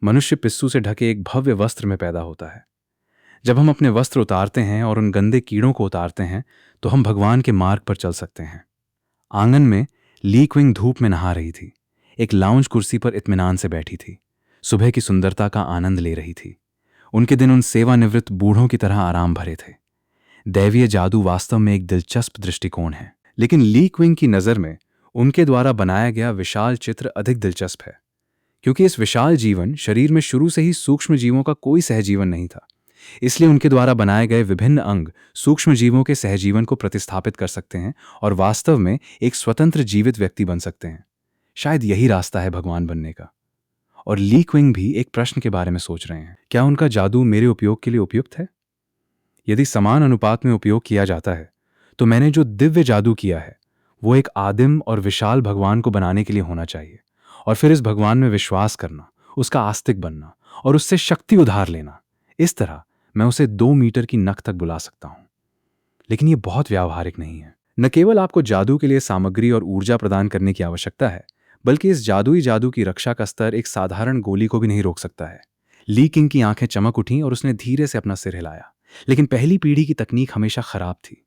मनुष्य पिस्सू से ढके एक भव्य वस्त्र में पैदा होता है। जब हम अपने वस्त्र उतारते हैं और उन गंदे कीड़ों को उतारते हैं तो हम भगवान के मार्ग पर चल सकते हैं। आंगन में ली क्विंग धूप में नहा रही थी। एक लाउंज कुर्सी पर इत्मीनान से बैठी थी। सुबह की सुंदरता का आनंद ले रही थी। उनके दिन उन सेवानिवृत्त बूढ़ों की तरह आराम भरे थे। दैवीय जादू वास्तव में एक दिलचस्प दृष्टिकोण है, लेकिन ली क्विंग की नज़र में उनके द्वारा बनाया गया विशाल चित्र अधिक दिलचस्प है, क्योंकि इस विशाल जीवन शरीर में शुरू से ही सूक्ष्म जीवों का कोई सहजीवन नहीं था। इसलिए उनके द्वारा बनाए गए विभिन्न अंग सूक्ष्म जीवों के सहजीवन को प्रतिस्थापित कर सकते हैं और वास्तव में एक स्वतंत्र जीवित व्यक्ति बन सकते हैं। शायद यही रास्ता है भगवान बनने का। और ली क्विंग भी एक प्रश्न के बारे में सोच रहे हैं, क्या उनका जादू मेरे उपयोग के लिए उपयुक्त है? यदि समान अनुपात में उपयोग किया जाता है तो मैंने जो दिव्य जादू किया है वो एक आदिम और विशाल भगवान को बनाने के लिए होना चाहिए, और फिर इस भगवान में विश्वास करना, उसका आस्तिक बनना और उससे शक्ति उधार लेना। इस तरह मैं उसे 2 मीटर की नख तक बुला सकता हूं। लेकिन यह बहुत व्यावहारिक नहीं है। न केवल आपको जादू के लिए सामग्री और ऊर्जा प्रदान करने की आवश्यकता है, बल्कि इस जादुई जादू की रक्षा का स्तर एक साधारण गोली को भी नहीं रोक सकता है। ली किंग की आंखें चमक उठीं और उसने धीरे से अपना सिर हिलाया। लेकिन पहली पीढ़ी की तकनीक हमेशा खराब थी।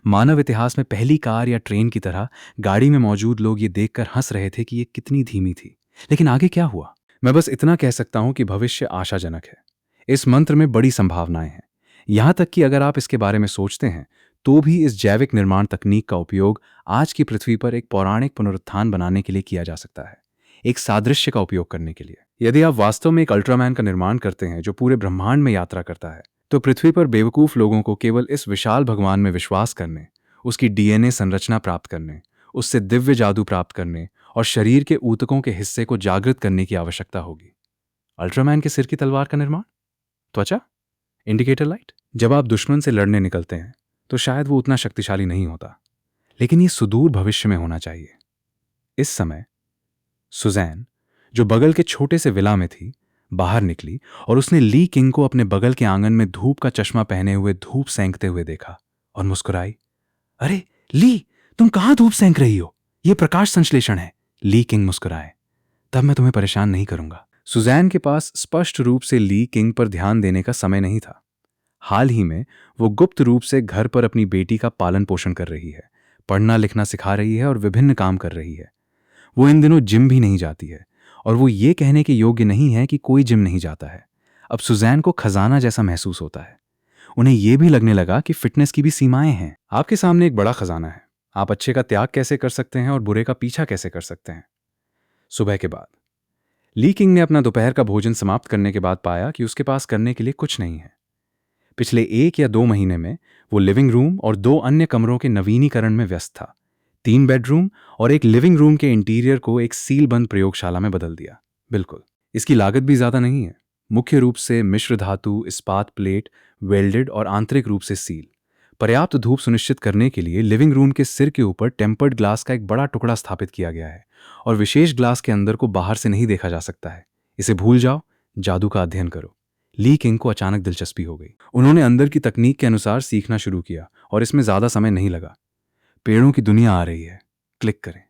मानव इतिहास में पहली कार या ट्रेन की तरह गाड़ी में मौजूद लोग ये देखकर हंस रहे थे कि ये कितनी धीमी थी। लेकिन आगे क्या हुआ? मैं बस इतना कह सकता हूं कि भविष्य आशाजनक है। इस मंत्र में बड़ी संभावनाएं हैं। यहां तक कि अगर आप इसके बारे में सोचते हैं तो भी इस जैविक निर्माण तकनीक का उपयोग आज की पृथ्वी पर एक पौराणिक पुनरुत्थान बनाने के लिए किया जा सकता है, एक सादृश्य का उपयोग करने के लिए। यदि आप वास्तव में एक अल्ट्रामैन का निर्माण करते हैं जो पूरे ब्रह्मांड में यात्रा करता है, तो पृथ्वी पर बेवकूफ लोगों को केवल इस विशाल भगवान में विश्वास करने, उसकी डीएनए संरचना प्राप्त करने, उससे दिव्य जादू प्राप्त करने और शरीर के ऊतकों के हिस्से को जागृत करने की आवश्यकता होगी। अल्ट्रामैन के सिर की तलवार का निर्माण, त्वचा, इंडिकेटर लाइट। जब आप दुश्मन से लड़ने निकलते हैं तो शायद वो उतना शक्तिशाली नहीं होता, लेकिन ये सुदूर भविष्य में होना चाहिए। इस समय सुजैन, जो बगल के छोटे से विला में थी, बाहर निकली और उसने ली किंग को अपने बगल के आंगन में धूप का चश्मा पहने हुए धूप सेंकते हुए देखा और मुस्कुराई। अरे ली, तुम कहां धूप सेंक रही हो? यह प्रकाश संश्लेषण है। ली किंग मुस्कुराए। तब मैं तुम्हें परेशान नहीं करूंगा। सुजैन के पास स्पष्ट रूप से ली किंग पर ध्यान देने का समय नहीं था। हाल ही में वो गुप्त रूप से घर पर अपनी बेटी का पालन पोषण कर रही है, पढ़ना लिखना सिखा रही है और विभिन्न काम कर रही है। वो इन दिनों जिम भी नहीं जाती है और वो ये कहने के योग्य नहीं है कि कोई जिम नहीं जाता है। अब सुजैन को खजाना जैसा महसूस होता है। उन्हें यह भी लगने लगा कि फिटनेस की भी सीमाएं हैं। आपके सामने एक बड़ा खजाना है। आप अच्छे का त्याग कैसे कर सकते हैं और बुरे का पीछा कैसे कर सकते हैं। सुबह के बाद ली किंग ने अपना दोपहर का भोजन समाप्त करने के बाद पाया कि उसके पास करने के लिए कुछ नहीं है। पिछले 1 या 2 महीने में वो लिविंग रूम और 2 अन्य कमरों के नवीनीकरण में व्यस्त था। 3 बेडरूम और एक लिविंग रूम के इंटीरियर को एक सील बंद प्रयोगशाला में बदल दिया। बिल्कुल, इसकी लागत भी ज्यादा नहीं है। मुख्य रूप से मिश्र धातु, इस्पात प्लेट, वेल्डेड और आंतरिक रूप से सील। पर्याप्त धूप सुनिश्चित करने के लिए लिविंग रूम के सिर के ऊपर टेम्पर्ड ग्लास का एक बड़ा टुकड़ा स्थापित किया गया है और विशेष ग्लास के अंदर को बाहर से नहीं देखा जा सकता है। इसे भूल जाओ, जादू का अध्ययन करो। ली किंग को अचानक दिलचस्पी हो गई। उन्होंने अंदर की तकनीक के अनुसार सीखना शुरू किया और इसमें ज्यादा समय नहीं लगा। पेड़ों की दुनिया आ रही है। क्लिक करें।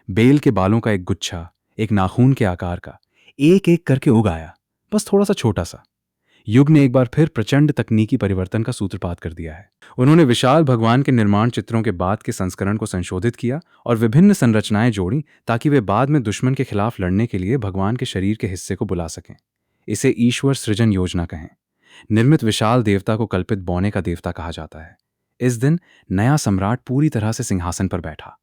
बेल के बालों का एक गुच्छा, एक नाखून के आकार का, एक एक करके उग आया, बस थोड़ा सा छोटा सा। युग ने एक बार फिर प्रचंड तकनीकी परिवर्तन का सूत्रपात कर दिया है। उन्होंने विशाल भगवान के निर्माण चित्रों के बाद के संस्करण को संशोधित किया और विभिन्न संरचनाएं जोड़ी ताकि वे बाद में दुश्मन के खिलाफ लड़ने के लिए भगवान के शरीर के हिस्से को बुला सकें। इसे ईश्वर सृजन योजना कहें। निर्मित विशाल देवता को कल्पित बौने का देवता कहा जाता है। इस दिन नया सम्राट पूरी तरह से सिंहासन पर बैठा।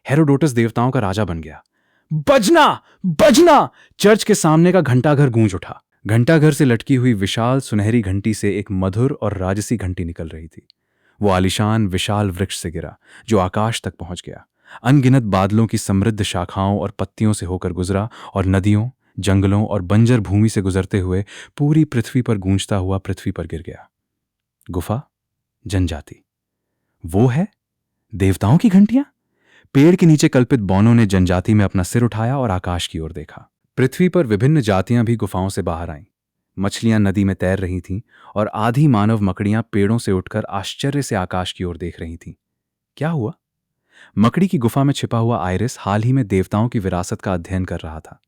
हेरोडोटस देवताओं का राजा बन गया। बजना बजना! चर्च के सामने का घंटाघर गूंज उठा। घंटाघर से लटकी हुई विशाल सुनहरी घंटी से एक मधुर और राजसी घंटी निकल रही थी। वो आलिशान विशाल वृक्ष से गिरा जो आकाश तक पहुंच गया। अनगिनत बादलों की समृद्ध शाखाओं और पत्तियों से होकर गुजरा और नदियों, जंगलों और बंजर भूमि से गुजरते हुए पूरी पृथ्वी पर गूंजता हुआ पृथ्वी पर गिर गया। गुफा, जनजाति, वो है देवताओं की घंटियां। पेड़ के नीचे कल्पित बौनों ने जनजाति में अपना सिर उठाया और आकाश की ओर देखा। पृथ्वी पर विभिन्न जातियां भी गुफाओं से बाहर आईं। मछलियां नदी में तैर रही थीं और आधी मानव मकड़ियां पेड़ों से उठकर आश्चर्य से आकाश की ओर देख रही थीं। क्या हुआ? मकड़ी की गुफा में छिपा हुआ आयरिस हाल ही में देवताओं की विरासत का अध्ययन कर रहा था।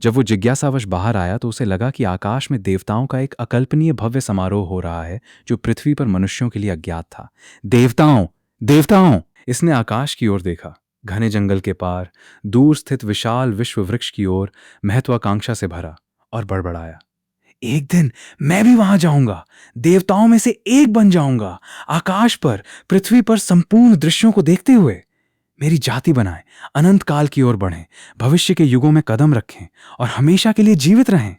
जब वो जिज्ञासावश बाहर आया तो उसे लगा कि आकाश में देवताओं का एक अकल्पनीय भव्य समारोह हो रहा है जो पृथ्वी पर मनुष्यों के लिए अज्ञात था। देवताओं, देवताओं! इसने आकाश की ओर देखा, घने जंगल के पार, दूर स्थित विशाल विश्व वृक्ष की ओर, महत्वाकांक्षा से भरा, और बड़बड़ाया, एक दिन मैं भी वहां जाऊंगा, देवताओं में से एक बन जाऊंगा, आकाश पर, पृथ्वी पर संपूर्ण दृश्यों को देखते हुए मेरी जाति बनाएं, अनंत काल की ओर बढ़ें, भविष्य के युगों में कदम रखें और हमेशा के लिए जीवित रहें।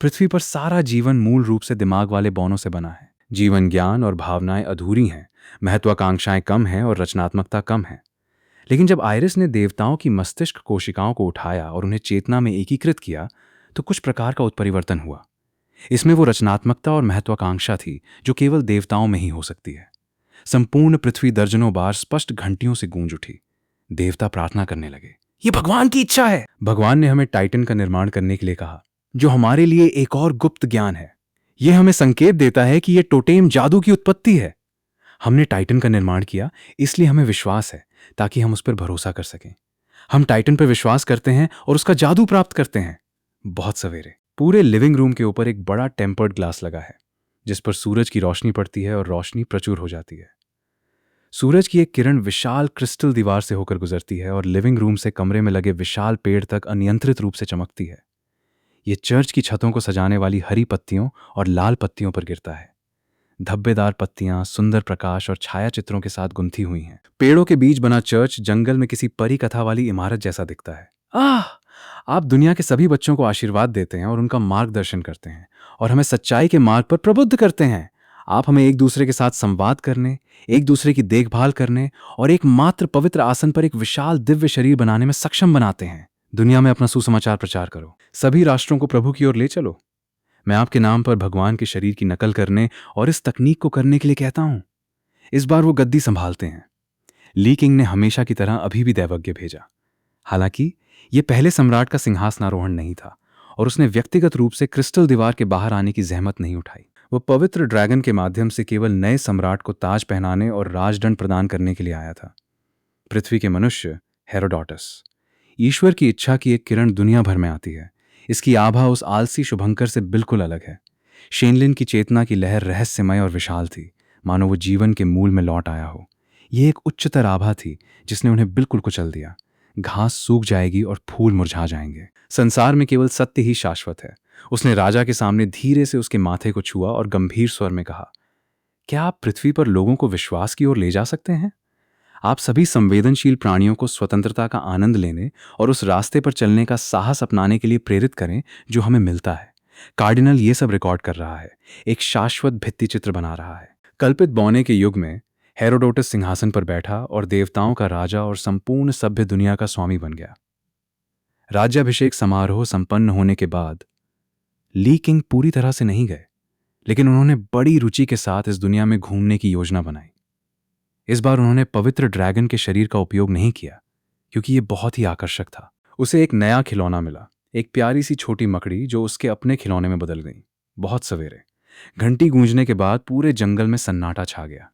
पृथ्वी पर सारा जीवन मूल रूप से दिमाग वाले बौनों से बना है। जीवन ज्ञान और भावनाएं अधूरी हैं, महत्वाकांक्षाएं कम हैं और रचनात्मकता कम है। लेकिन जब आयरिस ने देवताओं की मस्तिष्क कोशिकाओं को उठाया और उन्हें चेतना में एकीकृत किया तो कुछ प्रकार का उत्परिवर्तन हुआ। इसमें वो रचनात्मकता और महत्वाकांक्षा थी जो केवल देवताओं में ही हो सकती है। संपूर्ण पृथ्वी दर्जनों बार स्पष्ट घंटियों से गूंज उठी। देवता प्रार्थना करने लगे, ये भगवान की इच्छा है। भगवान ने हमें टाइटन का निर्माण करने के लिए कहा, जो हमारे लिए एक और गुप्त ज्ञान है। यह हमें संकेत देता है कि यह टोटेम जादू की उत्पत्ति है। हमने टाइटन का निर्माण किया, इसलिए हमें विश्वास है, ताकि हम उस पर भरोसा कर सकें। हम टाइटन पर विश्वास करते हैं और उसका जादू प्राप्त करते हैं। बहुत सवेरे पूरे लिविंग रूम के ऊपर एक बड़ा टेम्पर्ड ग्लास लगा है, जिस पर सूरज की रोशनी पड़ती है और रोशनी प्रचुर हो जाती है। सूरज की एक किरण विशाल क्रिस्टल दीवार से होकर गुजरती है और लिविंग रूम से कमरे में लगे विशाल पेड़ तक अनियंत्रित रूप से चमकती है। यह चर्च की छतों को सजाने वाली हरी पत्तियों और लाल पत्तियों पर गिरता है। धब्बेदार पत्तियां सुंदर प्रकाश और छाया चित्रों के साथ गुंथी हुई हैं। पेड़ों के बीच बना चर्च जंगल में किसी परी कथा वाली इमारत जैसा दिखता है। आप दुनिया के सभी बच्चों को आशीर्वाद देते हैं और उनका मार्गदर्शन करते हैं और हमें सच्चाई के मार्ग पर प्रबुद्ध करते हैं। आप हमें एक दूसरे के साथ संवाद करने, एक दूसरे की देखभाल करने और एक मात्र पवित्र आसन पर एक विशाल दिव्य शरीर बनाने में सक्षम बनाते हैं। दुनिया में अपना सुसमाचार प्रचार करो, सभी राष्ट्रों को प्रभु की ओर ले चलो। मैं आपके नाम पर भगवान के शरीर की नकल करने और इस तकनीक को करने के लिए कहता हूं। इस बार वो गद्दी संभालते हैं। ली किंग ने हमेशा की तरह अभी भी दैवज्ञ भेजा। हालांकि यह पहले सम्राट का सिंहासनारोहण नहीं था और उसने व्यक्तिगत रूप से क्रिस्टल दीवार के बाहर आने की जहमत नहीं उठाई। वो पवित्र ड्रैगन के माध्यम से केवल नए सम्राट को ताज पहनाने और राजदंड प्रदान करने के लिए आया था। पृथ्वी के मनुष्य हेरोडोटस, ईश्वर की इच्छा की एक किरण दुनिया भर में आती है। इसकी आभा उस आलसी शुभंकर से बिल्कुल अलग है। शेनलिन की चेतना की लहर रहस्यमय और विशाल थी, मानो वो जीवन के मूल में लौट आया हो। यह एक उच्चतर आभा थी जिसने उन्हें बिल्कुल कुचल दिया। घास सूख जाएगी और फूल मुरझा जाएंगे। संसार में केवल सत्य ही शाश्वत है। उसने राजा के सामने धीरे से उसके माथे को छुआ और गंभीर स्वर में कहा, क्या आप पृथ्वी पर लोगों को विश्वास की ओर ले जा सकते हैं? आप सभी संवेदनशील प्राणियों को स्वतंत्रता का आनंद लेने और उस रास्ते पर चलने का साहस अपनाने के लिए प्रेरित करें जो हमें मिलता है। कार्डिनल ये सब रिकॉर्ड कर रहा है, एक शाश्वत भित्ति चित्र बना रहा है। कल्पित बौने के युग में हेरोडोटस सिंहासन पर बैठा और देवताओं का राजा और संपूर्ण सभ्य दुनिया का स्वामी बन गया। राज्याभिषेक समारोह संपन्न होने के बाद ली किंग पूरी तरह से नहीं गए, लेकिन उन्होंने बड़ी रुचि के साथ इस दुनिया में घूमने की योजना बनाई। इस बार उन्होंने पवित्र ड्रैगन के शरीर का उपयोग नहीं किया क्योंकि यह बहुत ही आकर्षक था। उसे एक नया खिलौना मिला, एक प्यारी सी छोटी मकड़ी जो उसके अपने खिलौने में बदल गई। बहुत सवेरे घंटी गूंजने के बाद पूरे जंगल में सन्नाटा छा गया।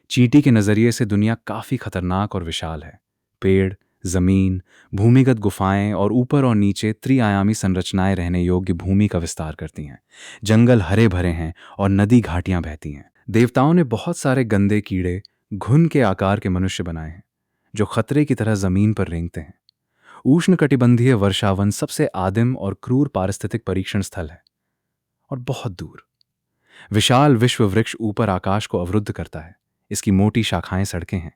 चींटी के नजरिए से दुनिया काफी खतरनाक और विशाल है। पेड़, जमीन, भूमिगत गुफाएं और ऊपर और नीचे त्रिआयामी संरचनाएं रहने योग्य भूमि का विस्तार करती हैं। जंगल हरे भरे हैं और नदी घाटियां बहती हैं। देवताओं ने बहुत सारे गंदे कीड़े, घुन के आकार के मनुष्य बनाए हैं जो खतरे की तरह जमीन पर रेंगते हैं। उष्णकटिबंधीय वर्षावन सबसे आदिम और क्रूर पारिस्थितिक परीक्षण स्थल है। और बहुत दूर विशाल विश्व वृक्ष ऊपर आकाश को अवरुद्ध करता है। इसकी मोटी शाखाएं सड़कें हैं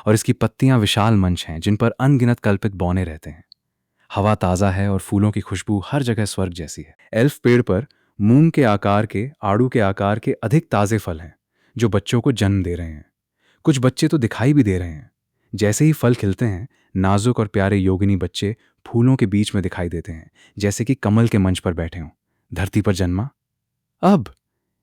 और इसकी पत्तियां विशाल मंच हैं जिन पर अनगिनत कल्पित बौने रहते हैं। हवा ताज़ा है और फूलों की खुशबू हर जगह स्वर्ग जैसी है। एल्फ पेड़ पर मूंग के आकार के, आड़ू के आकार के अधिक ताज़े फल हैं जो बच्चों को जन्म दे रहे हैं। कुछ बच्चे तो दिखाई भी दे रहे हैं। जैसे ही फल खिलते हैं, नाजुक और प्यारे योगिनी बच्चे फूलों के बीच में दिखाई देते हैं, जैसे कि कमल के मंच पर बैठे हों। धरती पर जन्मा। अब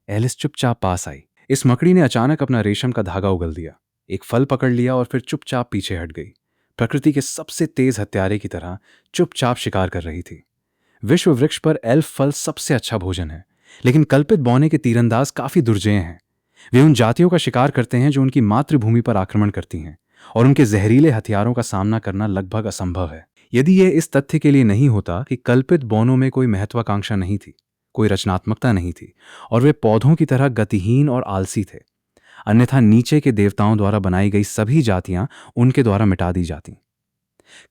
एलिस चुपचाप पास आई। इस मकड़ी ने अचानक अपना रेशम का धागा उगल दिया, एक फल पकड़ लिया और फिर चुपचाप पीछे हट गई। प्रकृति के सबसे तेज हत्यारे की तरह चुपचाप शिकार कर रही थी। विश्व वृक्ष पर एल्फ फल सबसे अच्छा भोजन है, लेकिन कल्पित बौने के तीरंदाज काफी दुर्जय हैं। वे उन जातियों का शिकार करते हैं जो उनकी मातृभूमि पर आक्रमण करती हैं और उनके जहरीले हथियारों का सामना करना लगभग असंभव है। यदि यह इस तथ्य के लिए नहीं होता कि कल्पित बौनों में कोई महत्वाकांक्षा नहीं थी, कोई रचनात्मकता नहीं थी और वे पौधों की तरह गतिहीन और आलसी थे, अन्यथा नीचे के देवताओं द्वारा बनाई गई सभी जातियां उनके द्वारा मिटा दी जाती।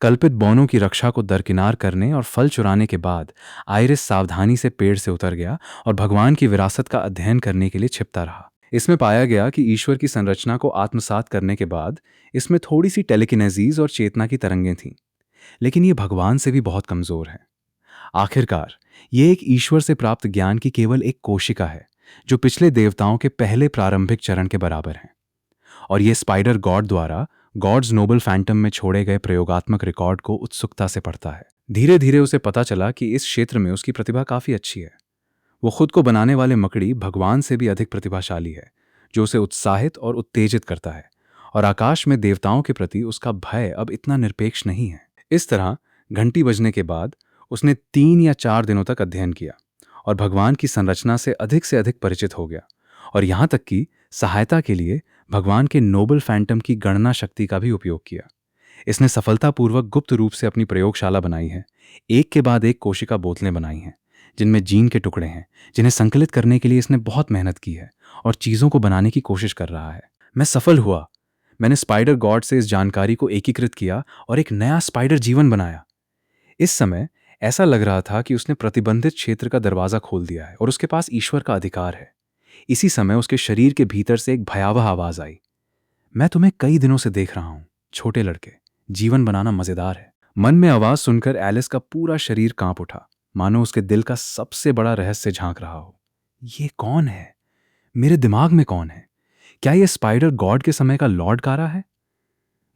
कल्पित बौनों की रक्षा को दरकिनार करने और फल चुराने के बाद आइरिस सावधानी से पेड़ से उतर गया और भगवान की विरासत का अध्ययन करने के लिए छिपता रहा। इसमें पाया गया कि ईश्वर की संरचना को आत्मसात करने के बाद इसमें थोड़ी सी टेलीकिनेसीज और चेतना की तरंगें थीं, लेकिन ये भगवान से भी बहुत कमजोर है। आखिरकार ये एक ईश्वर से प्राप्त ज्ञान की केवल एक कोशिका है, जो पिछले देवताओं के पहले प्रारंभिक चरण के बराबर है। और ये स्पाइडर गॉड द्वारा गॉड्स नोबल फैंटम में छोड़े गए प्रयोगात्मक रिकॉर्ड को उत्सुकता से पढ़ता है। धीरे धीरे उसे पता चला कि इस क्षेत्र में उसकी प्रतिभा काफी अच्छी है। वो खुद को बनाने वाले मकड़ी भगवान से भी अधिक प्रतिभाशाली है, जो उसे उत्साहित और उत्तेजित करता है, और आकाश में देवताओं के प्रति उसका भय अब इतना निरपेक्ष नहीं है। इस तरह घंटी बजने के बाद उसने 3 या 4 दिनों तक अध्ययन किया और भगवान की संरचना से अधिक परिचित हो गया, और यहाँ तक कि सहायता के लिए भगवान के नोबल फैंटम की गणना शक्ति का भी उपयोग किया। इसने सफलतापूर्वक गुप्त रूप से अपनी प्रयोगशाला बनाई है। एक के बाद एक कोशिका बोतलें बनाई हैं, जिनमें जीन के टुकड़े हैं, जिन्हें संकलित करने के लिए इसने बहुत मेहनत की है और चीज़ों को बनाने की कोशिश कर रहा है। मैं सफल हुआ। मैंने स्पाइडर गॉड से इस जानकारी को एकीकृत किया और एक नया स्पाइडर जीवन बनाया। इस समय ऐसा लग रहा था कि उसने प्रतिबंधित क्षेत्र का दरवाजा खोल दिया है और उसके पास ईश्वर का अधिकार है। इसी समय उसके शरीर के भीतर से एक भयावह आवाज आई, मैं तुम्हें कई दिनों से देख रहा हूं, छोटे लड़के, जीवन बनाना मजेदार है। मन में आवाज सुनकर एलिस का पूरा शरीर कांप उठा, मानो उसके दिल का सबसे बड़ा रहस्य झांक रहा हो। ये कौन है? मेरे दिमाग में कौन है? क्या यह स्पाइडर गॉड के समय का लॉर्ड कारा है?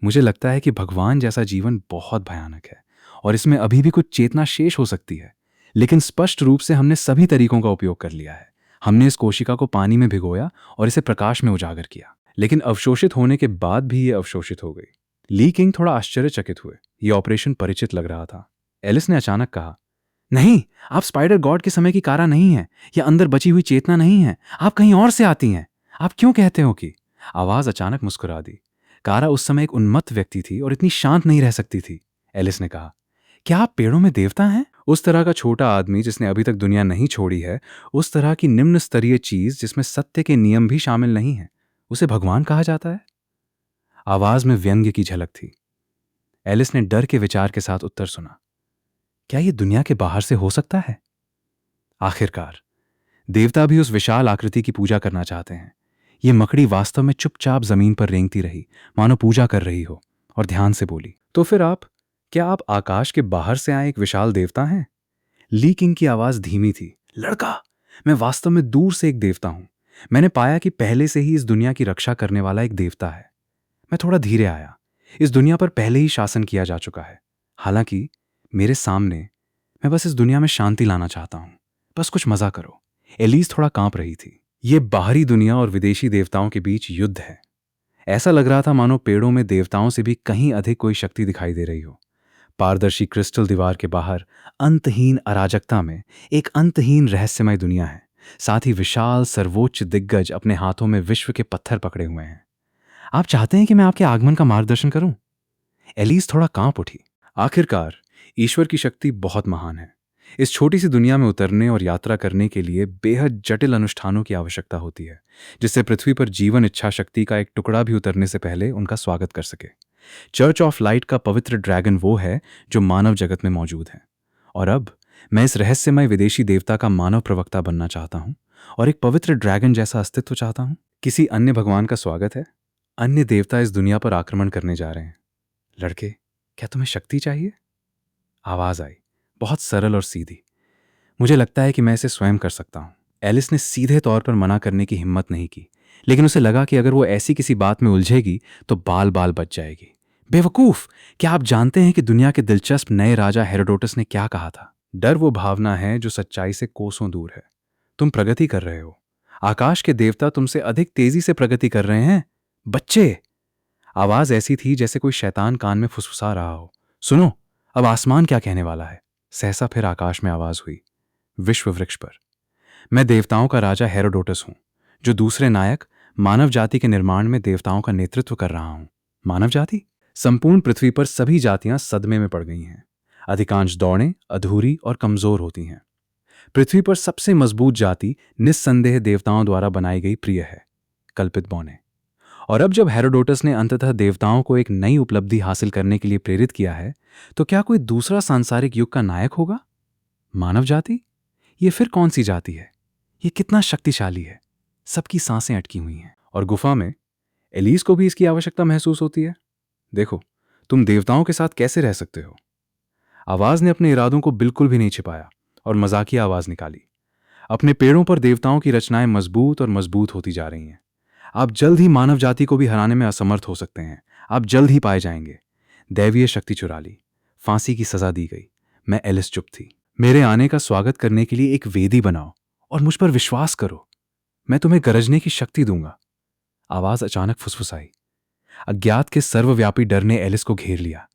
मुझे लगता है कि भगवान जैसा जीवन बहुत भयानक है और इसमें अभी भी कुछ चेतना शेष हो सकती है, लेकिन स्पष्ट रूप से हमने सभी तरीकों का उपयोग कर लिया है। हमने इस कोशिका को पानी में भिगोया और इसे प्रकाश में उजागर किया, लेकिन अवशोषित होने के बाद भी ये अवशोषित हो गई। ली किंग थोड़ा आश्चर्यचकित हुए। ये ऑपरेशन परिचित लग रहा था। एलिस ने अचानक कहा, नहीं, आप स्पाइडर गॉड के समय की कारा नहीं है, या अंदर बची हुई चेतना नहीं है, आप कहीं और से आती हैं। आप क्यों कहते हो कि? आवाज अचानक मुस्कुरा दी। कारा उस समय एक उन्मत्त व्यक्ति थी और इतनी शांत नहीं रह सकती थी। एलिस ने कहा, क्या आप पेड़ों में देवता हैं? उस तरह का छोटा आदमी जिसने अभी तक दुनिया नहीं छोड़ी है, उस तरह की निम्न स्तरीय चीज जिसमें सत्य के नियम भी शामिल नहीं है, उसे भगवान कहा जाता है? आवाज में व्यंग्य की झलक थी। एलिस ने डर के विचार के साथ उत्तर सुना, क्या यह दुनिया के बाहर से हो सकता है? आखिरकार देवता भी उस विशाल आकृति की पूजा करना चाहते हैं। ये मकड़ी वास्तव में चुपचाप जमीन पर रेंगती रही, मानो पूजा कर रही हो, और ध्यान से बोली, तो फिर क्या आप आकाश के बाहर से आए एक विशाल देवता हैं? ली किंग की आवाज धीमी थी। लड़का, मैं वास्तव में दूर से एक देवता हूं। मैंने पाया कि पहले से ही इस दुनिया की रक्षा करने वाला एक देवता है। मैं थोड़ा धीरे आया। इस दुनिया पर पहले ही शासन किया जा चुका है। हालांकि मेरे सामने, मैं बस इस दुनिया में शांति लाना चाहता हूं। बस कुछ मजा करो। एलिस थोड़ा कांप रही थी। ये बाहरी दुनिया और विदेशी देवताओं के बीच युद्ध है। ऐसा लग रहा था मानो पेड़ों में देवताओं से भी कहीं अधिक कोई शक्ति दिखाई दे रही हो। पारदर्शी क्रिस्टल दीवार के बाहर अंतहीन अराजकता में एक अंतहीन रहस्यमय दुनिया है। साथ ही विशाल सर्वोच्च दिग्गज अपने हाथों में विश्व के पत्थर पकड़े हुए हैं। आप चाहते हैं कि मैं आपके आगमन का मार्गदर्शन करूं? एलिस थोड़ा कांप उठी। आखिरकार ईश्वर की शक्ति बहुत महान है। इस छोटी सी दुनिया में उतरने और यात्रा करने के लिए बेहद जटिल अनुष्ठानों की आवश्यकता होती है, जिससे पृथ्वी पर जीवन इच्छा शक्ति का एक टुकड़ा भी उतरने से पहले उनका स्वागत कर सके। चर्च ऑफ लाइट का पवित्र ड्रैगन वो है जो मानव जगत में मौजूद है, और अब मैं इस रहस्यमय विदेशी देवता का मानव प्रवक्ता बनना चाहता हूं और एक पवित्र ड्रैगन जैसा अस्तित्व चाहता हूं। किसी अन्य भगवान का स्वागत है। अन्य देवता इस दुनिया पर आक्रमण करने जा रहे हैं। लड़के, क्या तुम्हें शक्ति चाहिए? आवाज आई, बहुत सरल और सीधी। मुझे लगता है कि मैं इसे स्वयं कर सकता हूं। एलिस ने सीधे तौर पर मना करने की हिम्मत नहीं की, लेकिन उसे लगा कि अगर वो ऐसी किसी बात में उलझेगी तो बाल बाल बच जाएगी। बेवकूफ, क्या आप जानते हैं कि दुनिया के दिलचस्प नए राजा हेरोडोटस ने क्या कहा था? डर वो भावना है जो सच्चाई से कोसों दूर है। तुम प्रगति कर रहे हो। आकाश के देवता तुमसे अधिक तेजी से प्रगति कर रहे हैं, बच्चे। आवाज ऐसी थी जैसे कोई शैतान कान में फुसफुसा रहा हो। सुनो, अब आसमान क्या कहने वाला है? सहसा फिर आकाश में आवाज हुई, विश्व वृक्ष पर। मैं देवताओं का राजा हेरोडोटस हूं, जो दूसरे नायक मानव जाति के निर्माण में देवताओं का नेतृत्व कर रहा हूं। मानव जाति? संपूर्ण पृथ्वी पर सभी जातियां सदमे में पड़ गई हैं। अधिकांश दौड़ें अधूरी और कमजोर होती हैं। पृथ्वी पर सबसे मजबूत जाति निस्संदेह देवताओं द्वारा बनाई गई प्रिय है, कल्पित बौने। और अब जब हेरोडोटस ने अंततः देवताओं को एक नई उपलब्धि हासिल करने के लिए प्रेरित किया है, तो क्या कोई दूसरा सांसारिक युग का नायक होगा? मानव जाति? ये फिर कौन सी जाति है? ये कितना शक्तिशाली है? सबकी सांसें अटकी हुई हैं। और गुफा में एलिस को भी इसकी आवश्यकता महसूस होती है। देखो, तुम देवताओं के साथ कैसे रह सकते हो? आवाज ने अपने इरादों को बिल्कुल भी नहीं छिपाया और मजाकिया आवाज निकाली। अपने पेड़ों पर देवताओं की रचनाएं मजबूत और मजबूत होती जा रही हैं। आप जल्द ही मानव जाति को भी हराने में असमर्थ हो सकते हैं। आप जल्द ही पाए जाएंगे। दैवीय शक्ति चुरा ली, फांसी की सजा दी गई। मैं एलिस चुप थी। मेरे आने का स्वागत करने के लिए एक वेदी बनाओ और मुझ पर विश्वास करो। मैं तुम्हें गरजने की शक्ति दूंगा। आवाज अचानक फुसफुसाई। अज्ञात के सर्वव्यापी डर ने एलिस को घेर लिया,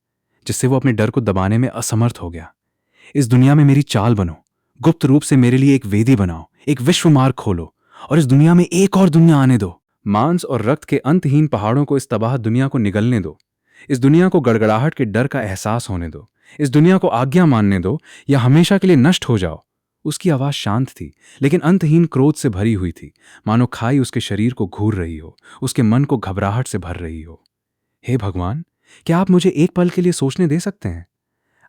जिससे वो अपने डर को दबाने में असमर्थ हो गया। इस दुनिया में मेरी चाल बनो, गुप्त रूप से मेरे लिए एक वेदी बनाओ, एक विश्व मार्ग खोलो और इस दुनिया में एक और दुनिया आने दो। मांस और रक्त के अंतहीन पहाड़ों को इस तबाह दुनिया को निगलने दो। इस दुनिया को गड़गड़ाहट के डर का एहसास होने दो। इस दुनिया को आज्ञा मानने दो या हमेशा के लिए नष्ट हो जाओ। उसकी आवाज शांत थी, लेकिन अंतहीन क्रोध से भरी हुई थी, मानो खाई उसके शरीर को घूर रही हो, उसके मन को घबराहट से भर रही हो। हे भगवान, क्या आप मुझे एक पल के लिए सोचने दे सकते हैं?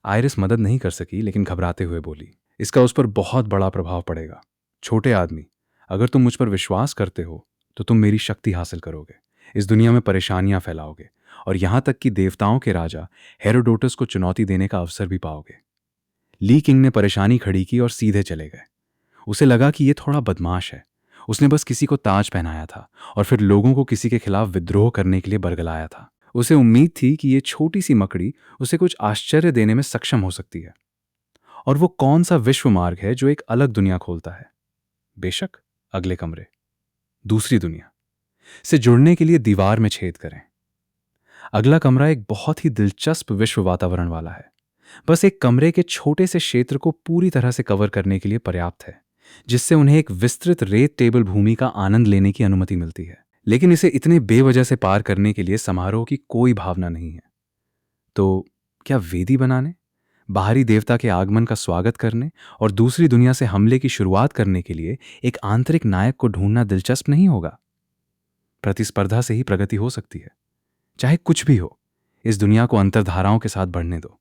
आयरिस मदद नहीं कर सकी, लेकिन घबराते हुए बोली, इसका उस पर बहुत बड़ा प्रभाव पड़ेगा। छोटे आदमी, अगर तुम मुझ पर विश्वास करते हो तो तुम मेरी शक्ति हासिल करोगे, इस दुनिया में परेशानियां फैलाओगे और यहां तक कि देवताओं के राजा हेरोडोटस को चुनौती देने का अवसर भी पाओगे। ली किंग ने परेशानी खड़ी की और सीधे चले गए। उसे लगा कि यह थोड़ा बदमाश है। उसने बस किसी को ताज पहनाया था और फिर लोगों को किसी के खिलाफ विद्रोह करने के लिए बरगलाया था। उसे उम्मीद थी कि यह छोटी सी मकड़ी उसे कुछ आश्चर्य देने में सक्षम हो सकती है। और वो कौन सा विश्व मार्ग है जो एक अलग दुनिया खोलता है? बेशक, अगले कमरे, दूसरी दुनिया से जुड़ने के लिए दीवार में छेद करें। अगला कमरा एक बहुत ही दिलचस्प विश्व वातावरण वाला है। बस एक कमरे के छोटे से क्षेत्र को पूरी तरह से कवर करने के लिए पर्याप्त है, जिससे उन्हें एक विस्तृत रेत टेबल भूमि का आनंद लेने की अनुमति मिलती है। लेकिन इसे इतने बेवजह से पार करने के लिए समारोह की कोई भावना नहीं है। तो क्या वेदी बनाने, बाहरी देवता के आगमन का स्वागत करने और दूसरी दुनिया से हमले की शुरुआत करने के लिए एक आंतरिक नायक को ढूंढना दिलचस्प नहीं होगा? प्रतिस्पर्धा से ही प्रगति हो सकती है। चाहे कुछ भी हो, इस दुनिया को अंतर्धाराओं के साथ बढ़ने दो।